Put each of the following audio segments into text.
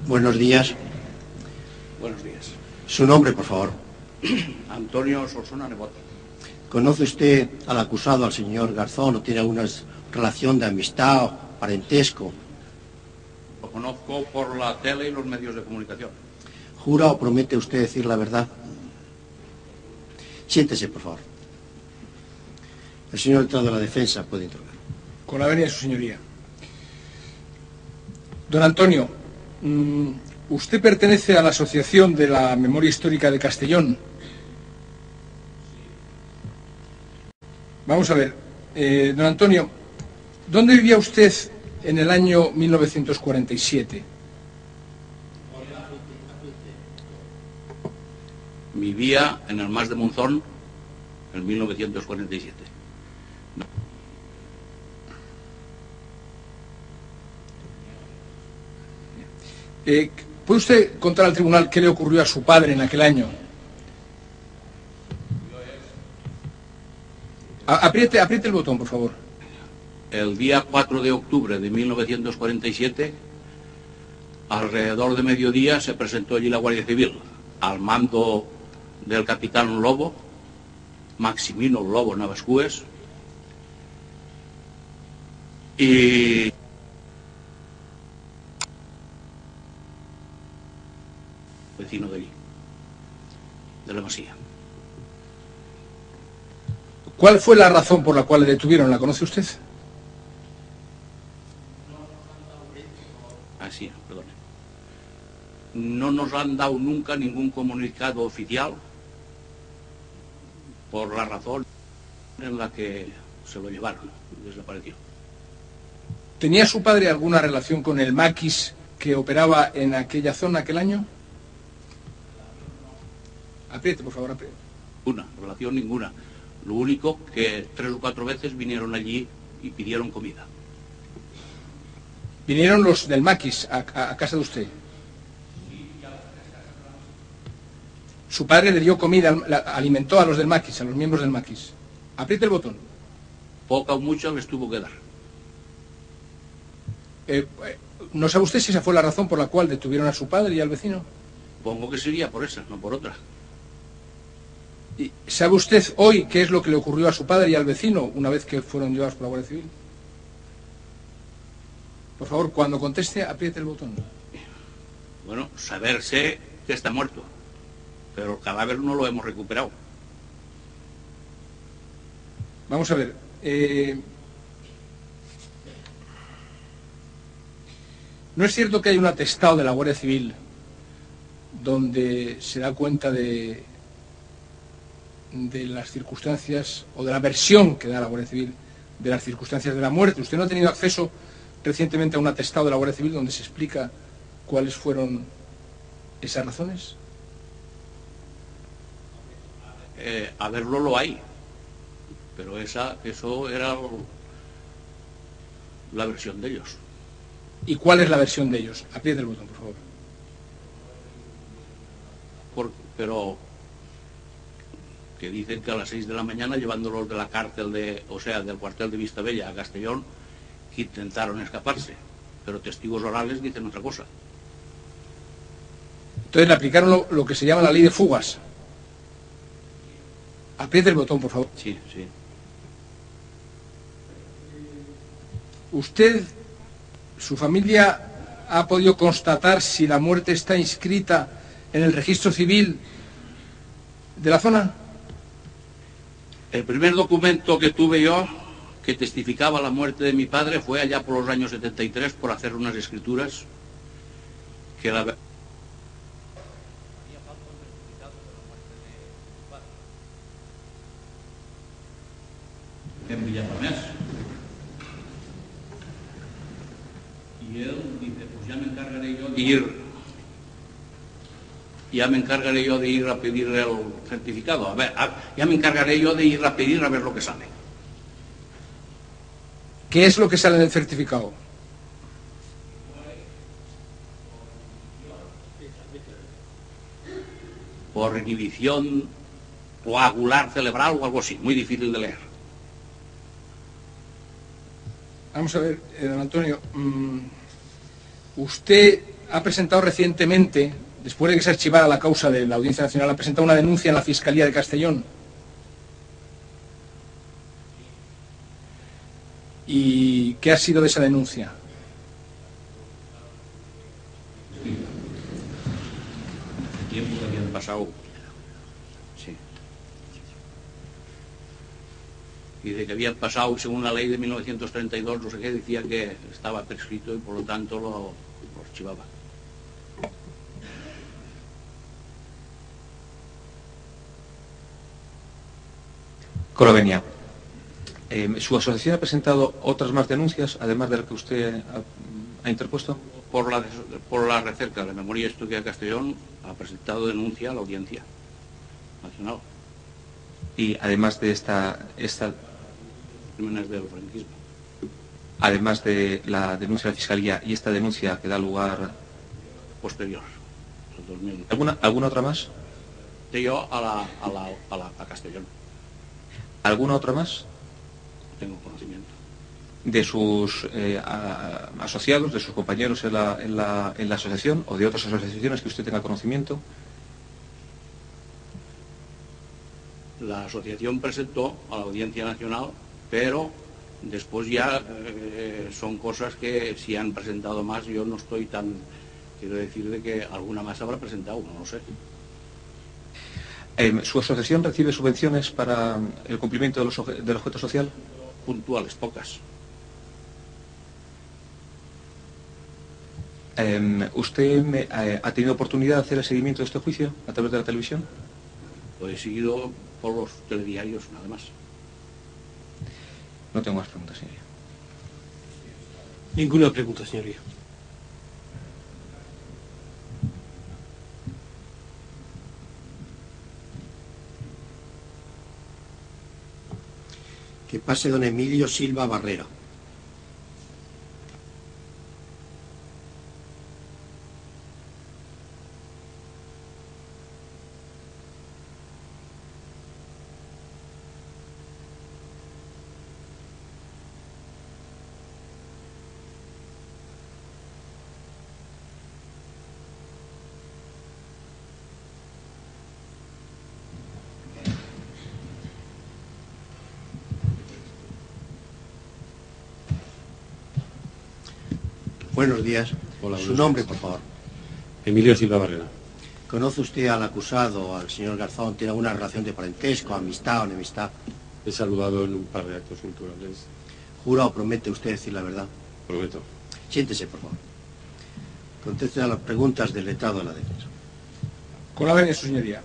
Buenos días. Buenos días. Su nombre, por favor. Antonio Solsona Nebot. ¿Conoce usted al acusado, al señor Garzón, o tiene alguna relación de amistad o parentesco? Lo conozco por la tele y los medios de comunicación. ¿Jura o promete usted decir la verdad? Siéntese, por favor. El señor letrado de la defensa puede interrogar. Con la venia de su señoría. Don Antonio, usted pertenece a la Asociación de la Memoria Histórica de Castellón. Vamos a ver, don Antonio, ¿dónde vivía usted en el año 1947? Vivía en el Mas de Monzón en 1947. ¿Puede usted contar al tribunal qué le ocurrió a su padre en aquel año? Apriete el botón, por favor. El día 4 de octubre de 1947, alrededor de mediodía, se presentó allí la Guardia Civil, al mando del capitán Lobo, Maximino Lobo Navascues, y vecino de allí, de la Masía. ¿Cuál fue la razón por la cual le detuvieron? ¿La conoce usted? Así, perdón. No nos han dado nunca ningún comunicado oficial por la razón en la que se lo llevaron, desapareció. ¿Tenía su padre alguna relación con el maquis que operaba en aquella zona aquel año? Apriete, por favor, apriete. Una relación ninguna. Lo único que 3 o 4 veces vinieron allí y pidieron comida. ¿Vinieron los del maquis a casa de usted? Su padre le dio comida, alimentó a los del maquis, a los miembros del maquis. Apriete el botón. Poca o mucha les tuvo que dar. ¿No sabe usted si esa fue la razón por la cual detuvieron a su padre y al vecino? Supongo que sería por esa, no por otra. ¿Y sabe usted hoy qué es lo que le ocurrió a su padre y al vecino una vez que fueron llevados por la Guardia Civil? Por favor, cuando conteste, apriete el botón. Bueno, saberse que está muerto, pero el cadáver no lo hemos recuperado. Vamos a ver. ¿No es cierto que hay un atestado de la Guardia Civil donde se da cuenta de las circunstancias, o de la versión que da la Guardia Civil de las circunstancias de la muerte? ¿Usted no ha tenido acceso recientemente a un atestado de la Guardia Civil donde se explica cuáles fueron esas razones? A verlo lo hay, pero eso era la versión de ellos. ¿Y cuál es la versión de ellos? Apriete el botón, por favor. Pero que dicen que a las 6 de la mañana, llevándolos de la cárcel del cuartel de Vistabella a Castellón, que intentaron escaparse, pero testigos orales dicen otra cosa. Entonces le aplicaron lo que se llama la ley de fugas. Apriete el botón, por favor. Sí, sí. ¿Usted, su familia, ha podido constatar si la muerte está inscrita en el registro civil de la zona? El primer documento que tuve yo que testificaba la muerte de mi padre fue allá por los años 73 por hacer unas escrituras que la... en Villarramés. Y él dice, pues ya me encargaré yo de ir a pedir el certificado. A ver, ya me encargaré yo de ir a pedir a ver lo que sale. ¿Qué es lo que sale en el certificado? Por inhibición coagular cerebral o algo así, muy difícil de leer. Vamos a ver, don Antonio, ¿usted ha presentado recientemente, después de que se archivara la causa de la Audiencia Nacional, ha presentado una denuncia en la Fiscalía de Castellón. ¿Y qué ha sido de esa denuncia? Tiempo que habían pasado. Sí. Y de que habían pasado, según la ley de 1932, no sé qué, decía que estaba prescrito y por lo tanto lo archivaba. Colovenia. ¿Su asociación ha presentado otras más denuncias, además de la que usted ha interpuesto? Por la recerca de la memoria histórica de Castellón ha presentado denuncia a la Audiencia Nacional. Y además de esta Crímenes del franquismo. Además de la denuncia de la Fiscalía y esta denuncia que da lugar Posterior. 2000. ¿Alguna otra más? De yo a Castellón. ¿Alguna otra más? No tengo conocimiento. ¿De sus asociados, de sus compañeros en la asociación o de otras asociaciones que usted tenga conocimiento? La asociación presentó a la Audiencia Nacional, pero después ya son cosas que si han presentado más, yo no estoy tan... Quiero decir de que alguna más habrá presentado, no lo sé. ¿Su asociación recibe subvenciones para el cumplimiento del objeto social? Puntuales, pocas. ¿Usted ha tenido oportunidad de hacer el seguimiento de este juicio a través de la televisión? Lo he seguido por los telediarios, nada más. No tengo más preguntas, señoría. Ninguna pregunta, señoría. Que pase don Emilio Silva Barrera. Buenos días. Hola, Su buenos nombre, días. por favor. Emilio Silva Barrera. ¿Conoce usted al acusado, al señor Garzón? ¿Tiene alguna relación de parentesco, amistad o enemistad? He saludado en un par de actos culturales. ¿Jura o promete usted decir la verdad? Prometo. Siéntese, por favor. Conteste a las preguntas del letrado de la defensa. Con la venia, su señoría.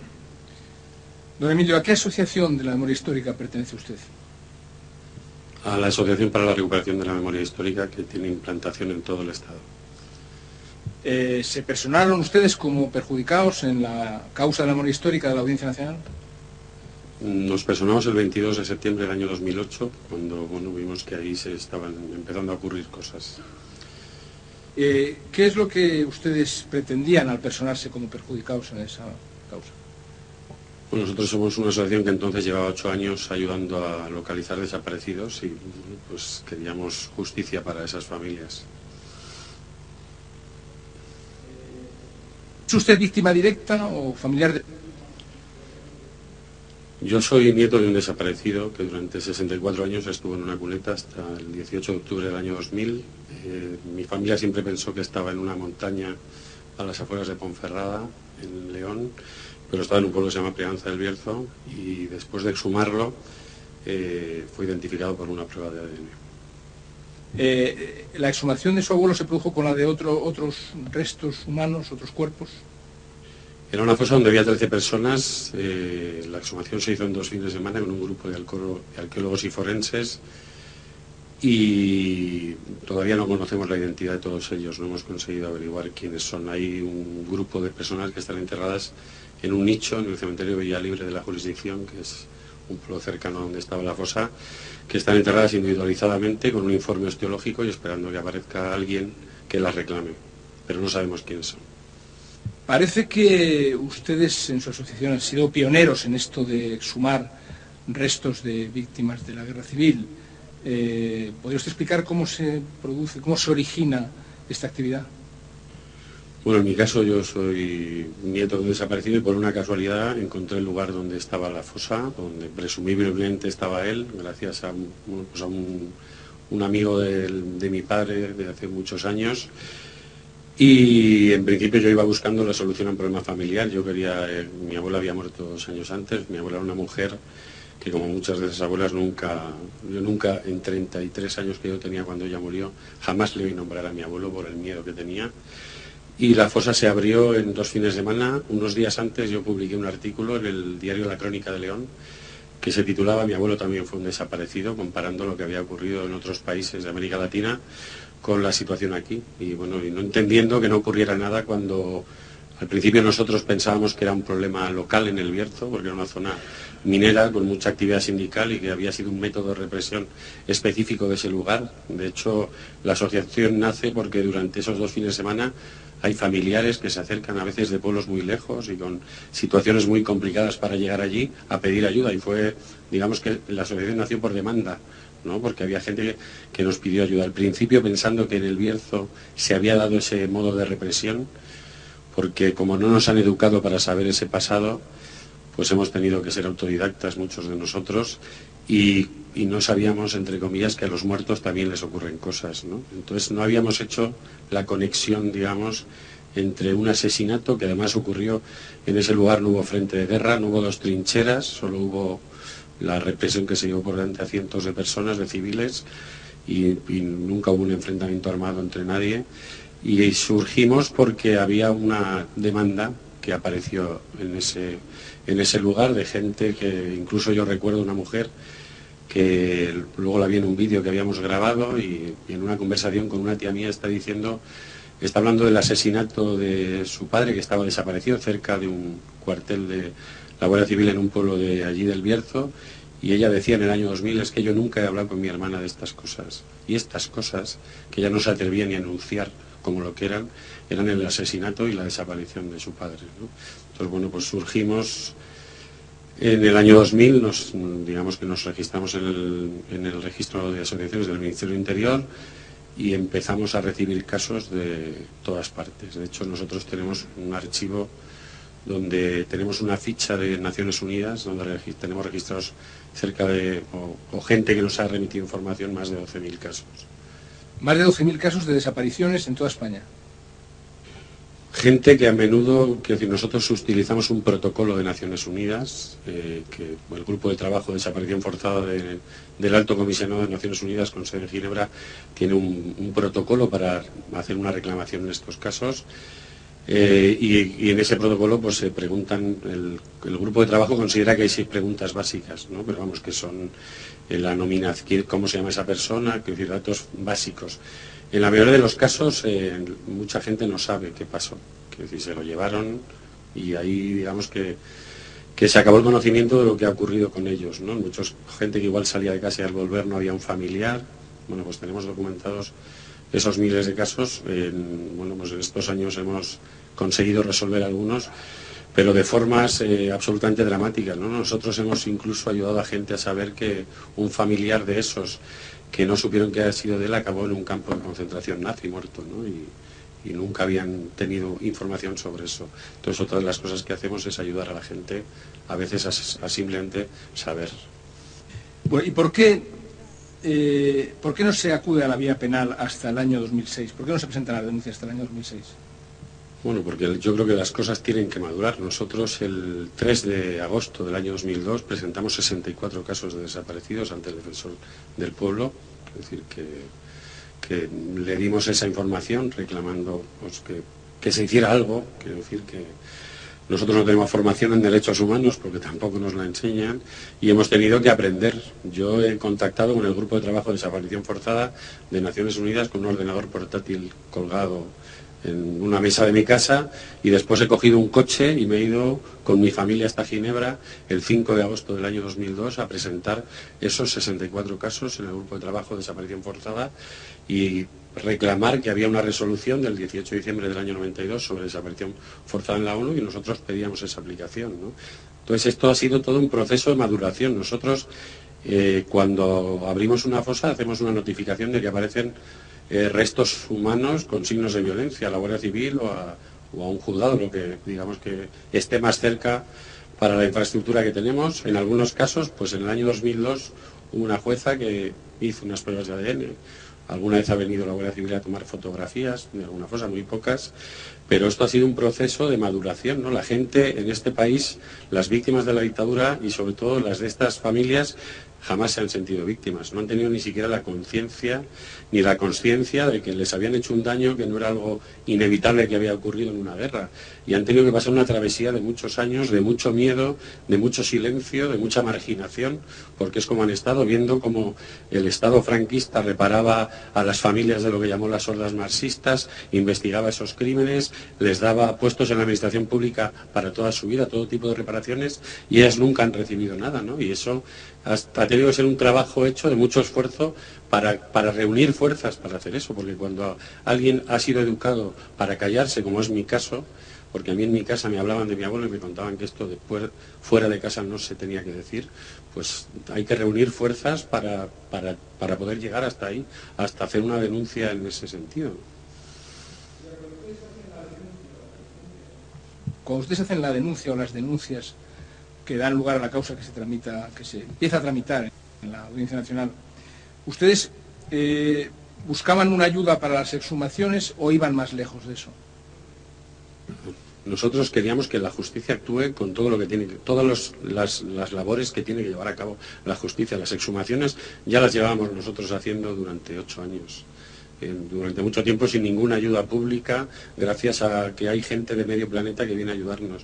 Don Emilio, ¿a qué asociación de la memoria histórica pertenece usted? A la Asociación para la Recuperación de la Memoria Histórica, que tiene implantación en todo el Estado. ¿Se personaron ustedes como perjudicados en la causa de la memoria histórica de la Audiencia Nacional? Nos personamos el 22 de septiembre del año 2008, cuando vimos que ahí se estaban empezando a ocurrir cosas. ¿Qué es lo que ustedes pretendían al personarse como perjudicados en esa causa? Bueno, nosotros somos una asociación que entonces llevaba 8 años ayudando a localizar desaparecidos y pues queríamos justicia para esas familias. ¿Es usted víctima directa o familiar de...? Yo soy nieto de un desaparecido que durante 64 años estuvo en una cuneta hasta el 18 de octubre del año 2000. Mi familia siempre pensó que estaba en una montaña a las afueras de Ponferrada, en León, pero estaba en un pueblo que se llama Prianza del Bierzo y después de exhumarlo fue identificado por una prueba de ADN. ¿La exhumación de su abuelo se produjo con la de otros restos humanos, otros cuerpos? Era una fosa donde había 13 personas. La exhumación se hizo en 2 fines de semana con un grupo de arqueólogos y forenses y todavía no conocemos la identidad de todos ellos, no hemos conseguido averiguar quiénes son. Hay un grupo de personas que están enterradas en un nicho en el cementerio de Villalibre de la jurisdicción, que es un pueblo cercano a donde estaba la fosa, que están enterradas individualizadamente con un informe osteológico y esperando que aparezca alguien que las reclame, pero no sabemos quiénes son. Parece que ustedes en su asociación han sido pioneros en esto de exhumar restos de víctimas de la guerra civil. ¿Podría usted explicar cómo se produce, cómo se origina esta actividad? Bueno, en mi caso yo soy nieto de un desaparecido y por una casualidad encontré el lugar donde estaba la fosa, donde presumiblemente estaba él, gracias a un amigo de mi padre de hace muchos años. Y en principio yo iba buscando la solución a un problema familiar. Yo quería, mi abuela había muerto 2 años antes, mi abuela era una mujer que, como muchas de esas abuelas, yo nunca en 33 años que yo tenía cuando ella murió, jamás le oí nombrar a mi abuelo por el miedo que tenía. Y la fosa se abrió en 2 fines de semana. Unos días antes yo publiqué un artículo en el diario La Crónica de León que se titulaba "Mi abuelo también fue un desaparecido", comparando lo que había ocurrido en otros países de América Latina con la situación aquí. Y bueno, y no entendiendo que no ocurriera nada cuando al principio nosotros pensábamos que era un problema local en El Bierzo, porque era una zona minera con mucha actividad sindical y que había sido un método de represión específico de ese lugar. De hecho, la asociación nace porque durante esos 2 fines de semana hay familiares que se acercan a veces de pueblos muy lejos y con situaciones muy complicadas para llegar allí a pedir ayuda. Y fue, digamos que la asociación nació por demanda, ¿no? Porque había gente que nos pidió ayuda. Al principio pensando que en El Bierzo se había dado ese modo de represión, porque como no nos han educado para saber ese pasado, pues hemos tenido que ser autodidactas muchos de nosotros y no sabíamos, entre comillas, que a los muertos también les ocurren cosas, ¿no? Entonces no habíamos hecho la conexión, digamos, entre un asesinato que además ocurrió en ese lugar. No hubo frente de guerra, no hubo 2 trincheras, solo hubo la represión que se llevó por delante a cientos de personas, de civiles, y nunca hubo un enfrentamiento armado entre nadie. Y surgimos porque había una demanda que apareció en ese lugar de gente que, incluso yo recuerdo una mujer que luego la vi en un vídeo que habíamos grabado y en una conversación con una tía mía está hablando del asesinato de su padre, que estaba desaparecido cerca de un cuartel de la Guardia Civil en un pueblo de allí del Bierzo, y ella decía en el año 2000, es que yo nunca he hablado con mi hermana de estas cosas, y estas cosas que ella no se atrevía ni a anunciar como lo que eran el asesinato y la desaparición de su padre, ¿no? Entonces, bueno, pues surgimos en el año 2000, digamos que nos registramos en el registro de asociaciones del Ministerio del Interior y empezamos a recibir casos de todas partes. De hecho, nosotros tenemos un archivo donde tenemos una ficha de Naciones Unidas, donde tenemos registrados cerca de, o gente que nos ha remitido información, más de 12.000 casos. Más de 12.000 casos de desapariciones en toda España. Gente que a menudo, quiero decir, nosotros utilizamos un protocolo de Naciones Unidas, que el Grupo de Trabajo de Desaparición Forzada del Alto Comisionado de Naciones Unidas con sede en Ginebra tiene un protocolo para hacer una reclamación en estos casos. Y en ese protocolo pues se preguntan, el grupo de trabajo considera que hay 6 preguntas básicas, ¿no? Pero vamos, que son la nominación, cómo se llama esa persona, que decir, datos básicos. En la mayoría de los casos mucha gente no sabe qué pasó, que decir, se lo llevaron y ahí digamos que se acabó el conocimiento de lo que ha ocurrido con ellos, ¿no? Mucha gente que igual salía de casa y al volver no había un familiar. Bueno, pues tenemos documentados esos miles de casos. Bueno, pues en estos años hemos conseguido resolver algunos, pero de formas absolutamente dramáticas, ¿no? Nosotros hemos incluso ayudado a gente a saber que un familiar de esos que no supieron que había sido de él acabó en un campo de concentración nazi muerto, ¿no? Y nunca habían tenido información sobre eso. Entonces, otra de las cosas que hacemos es ayudar a la gente a veces a simplemente saber. Bueno, ¿y por qué no se acude a la vía penal hasta el año 2006? ¿Por qué no se presentan las denuncias hasta el año 2006? Bueno, porque yo creo que las cosas tienen que madurar. Nosotros el 3 de agosto del año 2002 presentamos 64 casos de desaparecidos ante el Defensor del Pueblo, es decir, que le dimos esa información reclamando pues, que se hiciera algo. Quiero decir que nosotros no tenemos formación en derechos humanos porque tampoco nos la enseñan y hemos tenido que aprender. Yo he contactado con el Grupo de Trabajo de Desaparición Forzada de Naciones Unidas con un ordenador portátil colgado en una mesa de mi casa y después he cogido un coche y me he ido con mi familia hasta Ginebra el 5 de agosto del año 2002 a presentar esos 64 casos en el Grupo de Trabajo de Desaparición Forzada y reclamar que había una resolución del 18 de diciembre del año 92 sobre desaparición forzada en la ONU y nosotros pedíamos esa aplicación, ¿no? Entonces esto ha sido todo un proceso de maduración. Nosotros cuando abrimos una fosa hacemos una notificación de que aparecen restos humanos con signos de violencia a la Guardia Civil o a un juzgado, lo que digamos que esté más cerca para la infraestructura que tenemos. En algunos casos, pues en el año 2002 hubo una jueza que hizo unas pruebas de ADN. Alguna vez ha venido la Guardia Civil a tomar fotografías, de alguna cosa, muy pocas, pero esto ha sido un proceso de maduración, ¿no? La gente en este país, las víctimas de la dictadura y sobre todo las de estas familias, jamás se han sentido víctimas, no han tenido ni siquiera la conciencia ni la consciencia de que les habían hecho un daño que no era algo inevitable que había ocurrido en una guerra, y han tenido que pasar una travesía de muchos años, de mucho miedo, de mucho silencio, de mucha marginación, porque es como han estado viendo cómo el Estado franquista reparaba a las familias de lo que llamó las hordas marxistas, investigaba esos crímenes, les daba puestos en la administración pública para toda su vida, todo tipo de reparaciones, y ellas nunca han recibido nada, ¿no? Y eso ha tenido que ser un trabajo hecho de mucho esfuerzo para reunir fuerzas para hacer eso, porque cuando alguien ha sido educado para callarse, como es mi caso, porque a mí en mi casa me hablaban de mi abuelo y me contaban que esto después fuera de casa no se tenía que decir, pues hay que reunir fuerzas para poder llegar hasta ahí, hasta hacer una denuncia en ese sentido. Cuando ustedes hacen la denuncia o las denuncias que dan lugar a la causa que se tramita, que se empieza a tramitar en la Audiencia Nacional, ¿ustedes buscaban una ayuda para las exhumaciones o iban más lejos de eso? Nosotros queríamos que la justicia actúe con todo lo que tiene, todas las labores que tiene que llevar a cabo la justicia. Las exhumaciones ya las llevábamos nosotros haciendo durante 8 años. Durante mucho tiempo sin ninguna ayuda pública, gracias a que hay gente de medio planeta que viene a ayudarnos.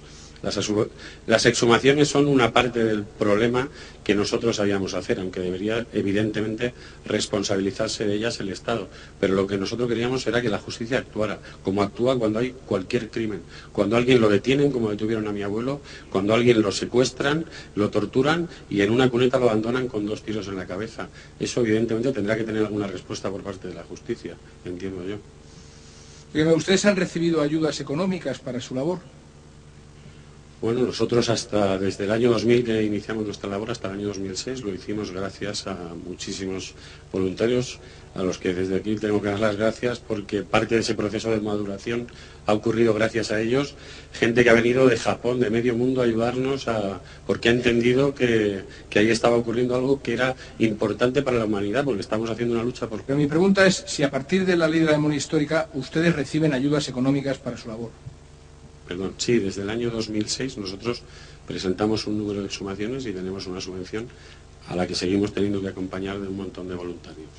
Las exhumaciones son una parte del problema que nosotros sabíamos hacer, aunque debería evidentemente responsabilizarse de ellas el Estado. Pero lo que nosotros queríamos era que la justicia actuara, como actúa cuando hay cualquier crimen. Cuando a alguien lo detienen, como detuvieron a mi abuelo, cuando a alguien lo secuestran, lo torturan y en una cuneta lo abandonan con 2 tiros en la cabeza. Eso evidentemente tendrá que tener alguna respuesta por parte de la justicia, entiendo yo. ¿Ustedes han recibido ayudas económicas para su labor? Bueno, nosotros desde el año 2000 que iniciamos nuestra labor hasta el año 2006 lo hicimos gracias a muchísimos voluntarios a los que desde aquí tengo que dar las gracias, porque parte de ese proceso de maduración ha ocurrido gracias a ellos. Gente que ha venido de Japón, de medio mundo, a ayudarnos porque ha entendido que ahí estaba ocurriendo algo que era importante para la humanidad, porque estamos haciendo una lucha por... Pero mi pregunta es si a partir de la ley de la memoria histórica ustedes reciben ayudas económicas para su labor. Perdón, sí, desde el año 2006 nosotros presentamos un número de exhumaciones y tenemos una subvención a la que seguimos teniendo que acompañar de un montón de voluntarios.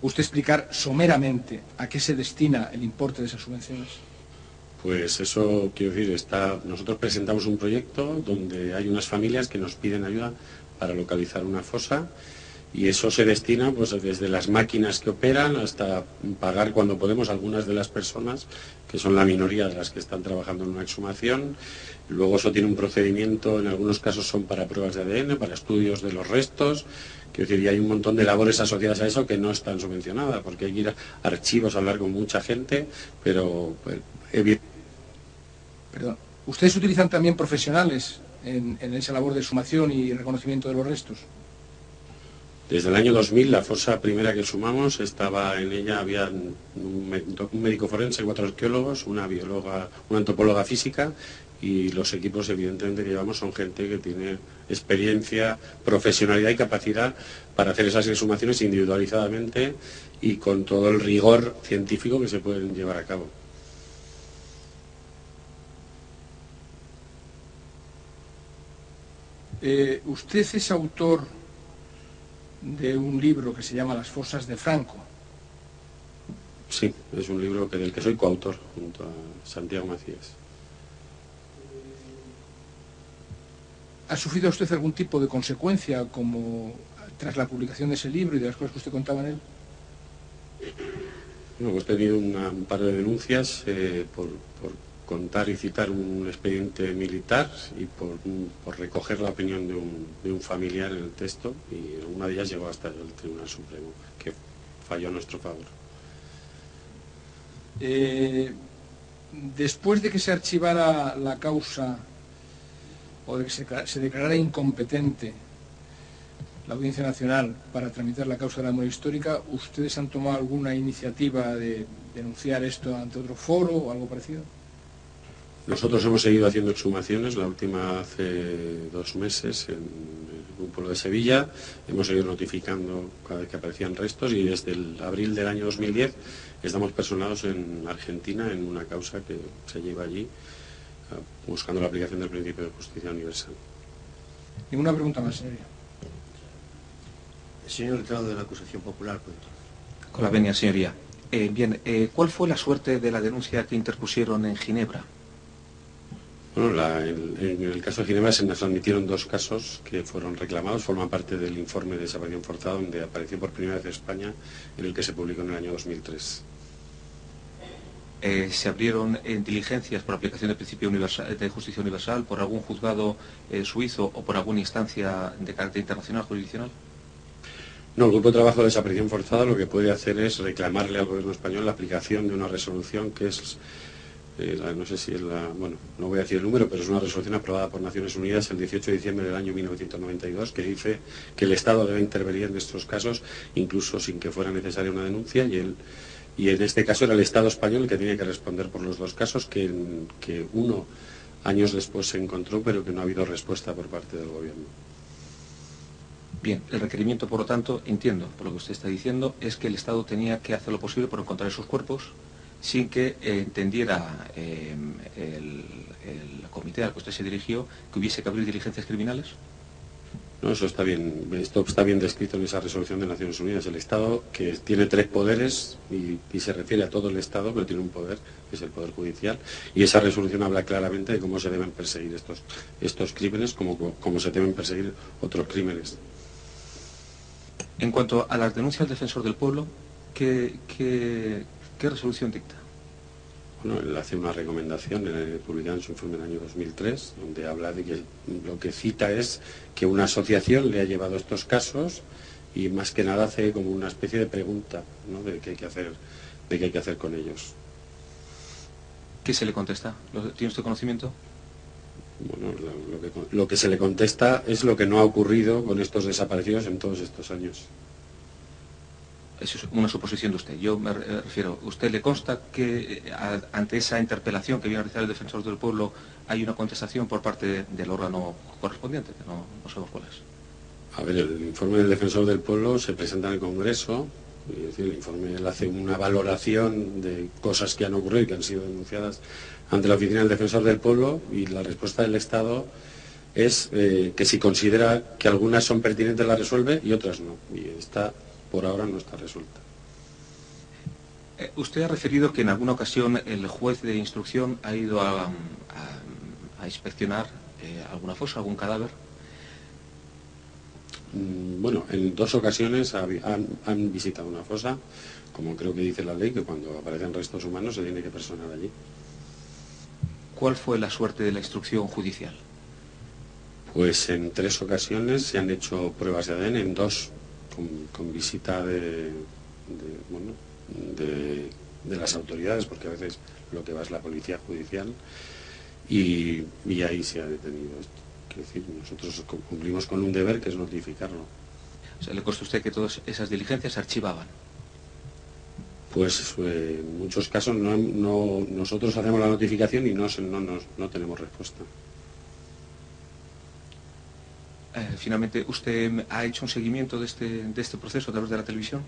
¿Usted explicar someramente a qué se destina el importe de esas subvenciones? Pues eso, quiero decir, nosotros presentamos un proyecto donde hay unas familias que nos piden ayuda para localizar una fosa, y eso se destina pues desde las máquinas que operan hasta pagar cuando podemos a algunas de las personas, que son la minoría de las que están trabajando en una exhumación. Luego eso tiene un procedimiento, en algunos casos son para pruebas de ADN, para estudios de los restos. Quiero decir, y hay un montón de labores asociadas a eso que no están subvencionadas, porque hay que ir a archivos a hablar con mucha gente, pero Perdón, ¿ustedes utilizan también profesionales en esa labor de exhumación y reconocimiento de los restos? Desde el año 2000, la fosa primera que sumamos, en ella había un médico forense, 4 arqueólogos, una bióloga, una antropóloga física, y los equipos evidentemente que llevamos son gente que tiene experiencia, profesionalidad y capacidad para hacer esas exhumaciones individualizadamente y con todo el rigor científico que se pueden llevar a cabo. Usted es autor de un libro que se llama Las fosas de Franco. Sí, es un libro del que soy coautor junto a Santiago Macías. ¿Ha sufrido usted algún tipo de consecuencia como tras la publicación de ese libro y de las cosas que usted contaba en él? Bueno, hemos tenido un par de denuncias por contar y citar un expediente militar y por recoger la opinión de un familiar en el texto, y una de ellas llegó hasta el Tribunal Supremo, que falló a nuestro favor. Después de que se archivara la causa o de que se declarara incompetente la Audiencia Nacional para tramitar la causa de la memoria histórica, ¿ustedes han tomado alguna iniciativa de denunciar esto ante otro foro o algo parecido? Nosotros hemos seguido haciendo exhumaciones, la última hace 2 meses en un pueblo de Sevilla. Hemos seguido notificando cada vez que aparecían restos y desde el abril del año 2010 estamos personados en Argentina en una causa que se lleva allí buscando la aplicación del principio de justicia universal. Ninguna pregunta más, señoría. El señor letrado de la acusación popular, pues. Con la venia, señoría. ¿Cuál fue la suerte de la denuncia que interpusieron en Ginebra? Bueno, en el caso de Ginebra se nos admitieron 2 casos que fueron reclamados, forman parte del informe de desaparición forzada, donde apareció por primera vez España, en el que se publicó en el año 2003. ¿Se abrieron diligencias por aplicación del principio de justicia universal por algún juzgado suizo o por alguna instancia de carácter internacional jurisdiccional? No, el Grupo de Trabajo de Desaparición Forzada lo que puede hacer es reclamarle al Gobierno español la aplicación de una resolución que es, no sé si es bueno, no voy a decir el número, pero es una resolución aprobada por Naciones Unidas el 18 de diciembre del año 1992, que dice que el Estado debe intervenir en estos casos, incluso sin que fuera necesaria una denuncia, y en este caso era el Estado español el que tenía que responder por los 2 casos, que uno años después se encontró, pero que no ha habido respuesta por parte del Gobierno. Bien, el requerimiento, por lo tanto, entiendo, por lo que usted está diciendo, es que el Estado tenía que hacer lo posible por encontrar esos cuerpos sin que entendiera el comité al que usted se dirigió que hubiese que abrir diligencias criminales. No, eso está bien. Esto está bien descrito en esa resolución de Naciones Unidas. El Estado, que tiene 3 poderes y se refiere a todo el Estado, pero tiene un poder, que es el Poder Judicial, y esa resolución habla claramente de cómo se deben perseguir estos crímenes, como se deben perseguir otros crímenes. En cuanto a las denuncias del Defensor del Pueblo, ¿qué resolución dicta? Bueno, él hace una recomendación publicada en su informe en el año 2003, donde habla de que lo que cita es que una asociación le ha llevado estos casos y más que nada hace como una especie de pregunta, ¿no?, de qué hay que hacer con ellos. ¿Qué se le contesta? ¿Tiene usted conocimiento? Bueno, lo que se le contesta es lo que no ha ocurrido con estos desaparecidos en todos estos años. Eso es una suposición de usted. Yo me refiero, ¿usted le consta que ante esa interpelación que viene a realizar el Defensor del Pueblo hay una contestación por parte del órgano correspondiente? Que no sabemos cuál es. A ver, el informe del Defensor del Pueblo se presenta en el Congreso, y es decir, el informe él hace una valoración de cosas que han ocurrido y que han sido denunciadas ante la Oficina del Defensor del Pueblo, y la respuesta del Estado es que si considera que algunas son pertinentes las resuelve y otras no. Y esta, por ahora, no está resuelta. Usted ha referido que en alguna ocasión el juez de instrucción ha ido a inspeccionar alguna fosa, algún cadáver. Bueno, en 2 ocasiones han visitado una fosa, como creo que dice la ley, que cuando aparecen restos humanos se tiene que personar allí. ¿Cuál fue la suerte de la instrucción judicial? Pues en 3 ocasiones se han hecho pruebas de ADN, en 2 con visita de las autoridades, porque a veces lo que va es la policía judicial, y ahí se ha detenido esto. Quiero decir, nosotros cumplimos con un deber, que es notificarlo. O sea, ¿le consta a usted que todas esas diligencias se archivaban? Pues en muchos casos nosotros hacemos la notificación y no tenemos respuesta. Finalmente, ¿usted ha hecho un seguimiento de este proceso a través de la televisión?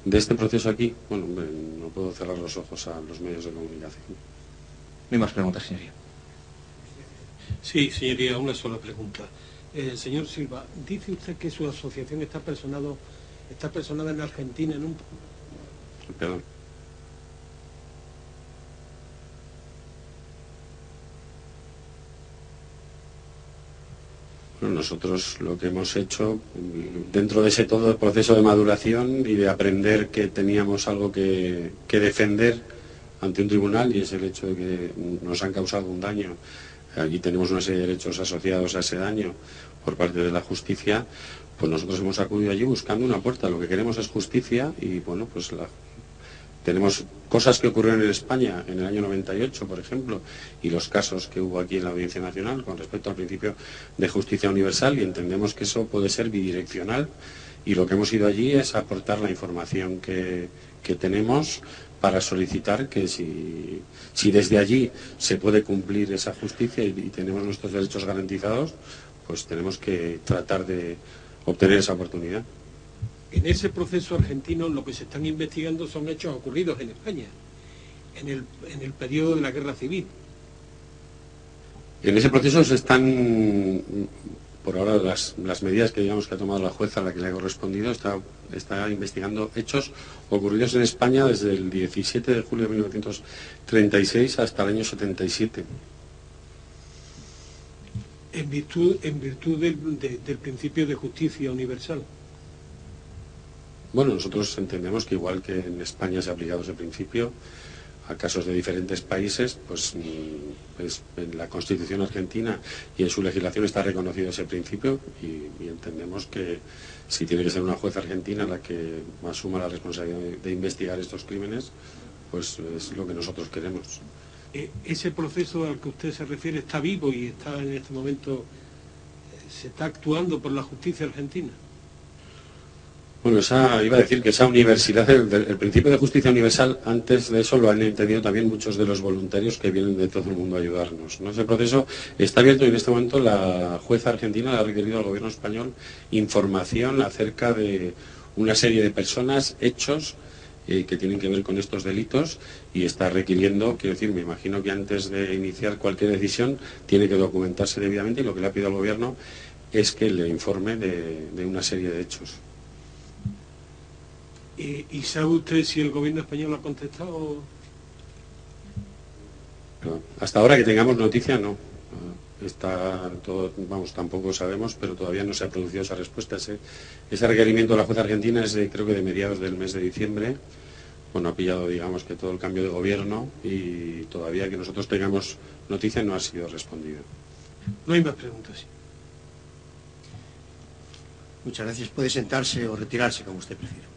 De este proceso aquí, bueno, no puedo cerrar los ojos a los medios de comunicación. No hay más preguntas, señoría. Sí, señoría, una sola pregunta. Señor Silva, dice usted que su asociación está personada en Argentina en un... Perdón. Bueno, nosotros lo que hemos hecho, dentro de ese todo el proceso de maduración y de aprender que teníamos algo que defender ante un tribunal, y es el hecho de que nos han causado un daño, aquí tenemos una serie de derechos asociados a ese daño por parte de la justicia, pues nosotros hemos acudido allí buscando una puerta. Lo que queremos es justicia y, bueno, pues tenemos cosas que ocurrieron en España en el año 98, por ejemplo, y los casos que hubo aquí en la Audiencia Nacional con respecto al principio de justicia universal, y entendemos que eso puede ser bidireccional, y lo que hemos ido allí es aportar la información que tenemos para solicitar que si desde allí se puede cumplir esa justicia y tenemos nuestros derechos garantizados, pues tenemos que tratar de obtener esa oportunidad. En ese proceso argentino lo que se están investigando son hechos ocurridos en España, en el periodo de la Guerra Civil. En ese proceso se están, por ahora, las medidas que digamos que ha tomado la jueza a la que le ha correspondido, está investigando hechos ocurridos en España desde el 17 de julio de 1936 hasta el año 77. En virtud del principio de justicia universal. Bueno, nosotros entendemos que igual que en España se ha aplicado ese principio a casos de diferentes países, pues en la Constitución argentina y en su legislación está reconocido ese principio y entendemos que si tiene que ser una jueza argentina la que asuma la responsabilidad de investigar estos crímenes, pues es lo que nosotros queremos. ¿Ese proceso al que usted se refiere está vivo y está en este momento, se está actuando por la justicia argentina? Bueno, iba a decir que esa universidad, el principio de justicia universal, antes de eso lo han entendido también muchos de los voluntarios que vienen de todo el mundo a ayudarnos, ¿no? Ese proceso está abierto y en este momento la jueza argentina le ha requerido al gobierno español información acerca de una serie de personas, hechos que tienen que ver con estos delitos y está requiriendo, quiero decir, me imagino que antes de iniciar cualquier decisión tiene que documentarse debidamente y lo que le ha pedido al gobierno es que le informe de una serie de hechos. ¿Y sabe usted si el gobierno español ha contestado? No, hasta ahora que tengamos noticia, no. Está todo, vamos, tampoco sabemos, pero todavía no se ha producido esa respuesta. Ese requerimiento de la jueza argentina es creo que de mediados del mes de diciembre. Bueno, ha pillado, digamos, que todo el cambio de gobierno y todavía que nosotros tengamos noticia no ha sido respondido. No hay más preguntas. Muchas gracias. Puede sentarse o retirarse, como usted prefiera.